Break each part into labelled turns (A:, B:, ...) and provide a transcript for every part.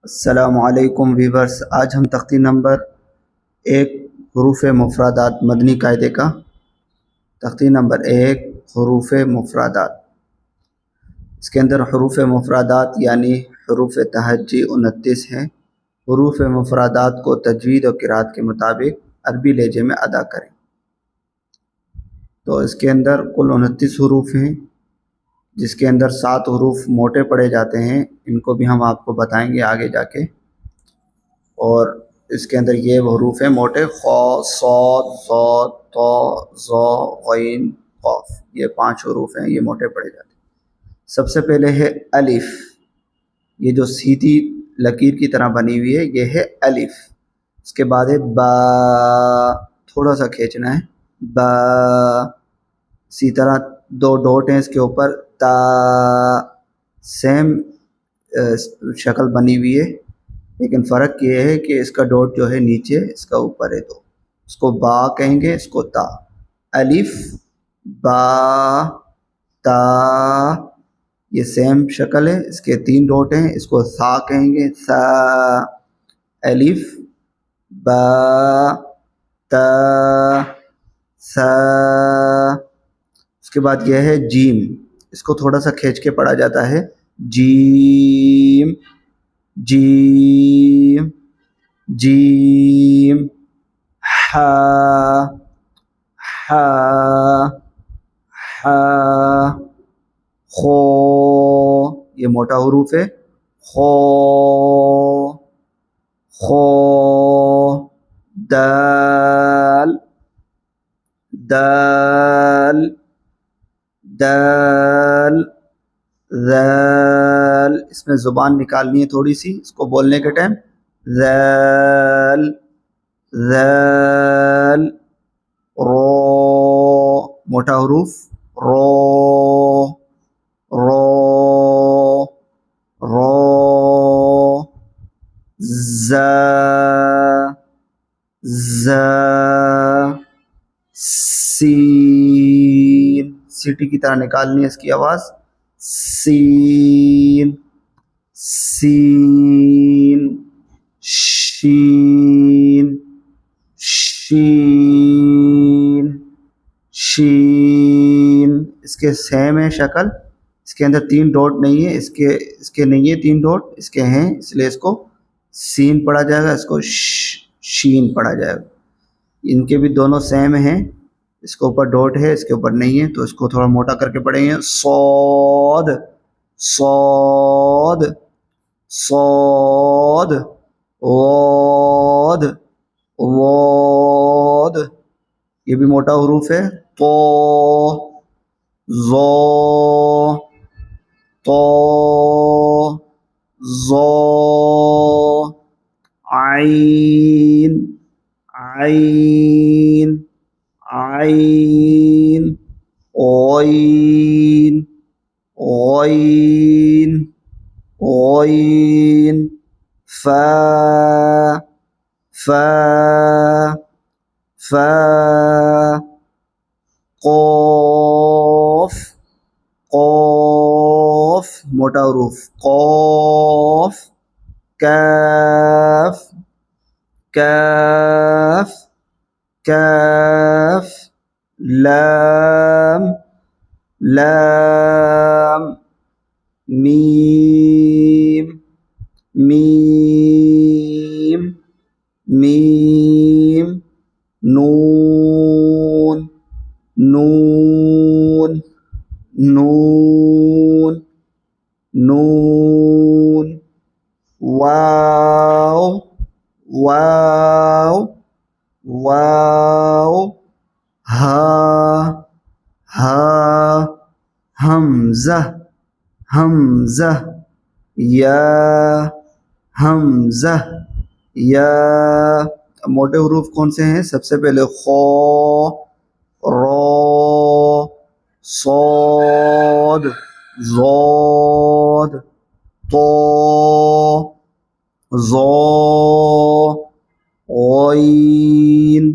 A: السلام علیکم ویورز، آج ہم تختی نمبر 1 حروف مفردات مدنی قاعدے کا تختی نمبر 1 حروف مفردات، اس کے اندر حروف مفردات یعنی حروف تہجی 29 ہیں۔ حروف مفردات کو تجوید و قرات کے مطابق عربی لہجے میں ادا کریں۔ تو اس کے اندر کل 29 حروف ہیں، جس کے اندر 7 حروف موٹے پڑھے جاتے ہیں، ان کو بھی ہم آپ کو بتائیں گے آگے جا کے۔ اور اس کے اندر یہ حروف ہیں موٹے: خا، صاد، ضاد، طا، ظا، غین، قاف، یہ 5 حروف ہیں، یہ موٹے پڑھے جاتے ہیں۔ سب سے پہلے ہے الف، یہ جو سیدھی لکیر کی طرح بنی ہوئی ہے یہ ہے الف۔ اس کے بعد ہے با، تھوڑا سا کھینچنا ہے، با۔ اسی طرح 2 ڈاٹ ہیں اس کے اوپر، تا، سیم شکل بنی ہوئی ہے، لیکن فرق یہ ہے کہ اس کا ڈاٹ جو ہے نیچے، اس کا اوپر ہے، تو اس کو با کہیں گے، اس کو تا۔ الف، با، تا، یہ سیم شکل ہے، اس کے 3 ڈاٹ ہیں، اس کو سا کہیں گے، سا۔ الف، با، تا، سا۔ اس کے بعد یہ ہے جیم، اس کو تھوڑا سا کھینچ کے پڑھا جاتا ہے، جیم، جیم، جیم۔ ہا، ہا، ہا۔ خو، یہ موٹا حروف ہے، خو، خو۔ دال، دال، دال۔ ذال، اس میں زبان نکالنی ہے تھوڑی سی اس کو بولنے کے ٹائم، ذال، ذال۔ رو، موٹا حروف، رو، رو، رو۔ زا، زا۔ سین، سیٹی کی طرح نکالنی ہے اس کی آواز، سین، سین۔ شین، شین، شین۔ اس کے سیم ہے شکل، اس کے اندر 3 ڈاٹ نہیں ہے، اس کے نہیں ہے 3 ڈاٹ، اس کے ہیں، اس لیے اس کو سین پڑھا جائے گا، اس کو شین پڑھا جائے گا۔ ان کے بھی دونوں سیم ہیں، اس کے اوپر ڈاٹ ہے، اس کے اوپر نہیں ہے، تو اس کو تھوڑا موٹا کر کے پڑھیں گے، صاد، صاد، صاد۔ واد، واد، یہ بھی موٹا حروف ہے، تو، ظا، تو، ظا۔ عین، عین، عین۔ غین، غین، غین۔ فا، فا، فا۔ قاف، قاف، موٹا حروف، قاف۔ کاف، کاف، کاف۔ لام، لام۔ میم، میم، میم۔ نون، نون، نون، نون۔ واو، واو، واو۔ ہا، ہا۔ حمزہ، حمزہ۔ یا، حمزہ، یا۔ موٹے حروف کون سے ہیں؟ سب سے پہلے خو، رو، صاد، ضاد، طا، ظا، غین،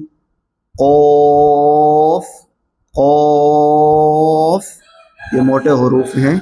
A: قاف، قاف۔ یہ موٹے حروف ہیں۔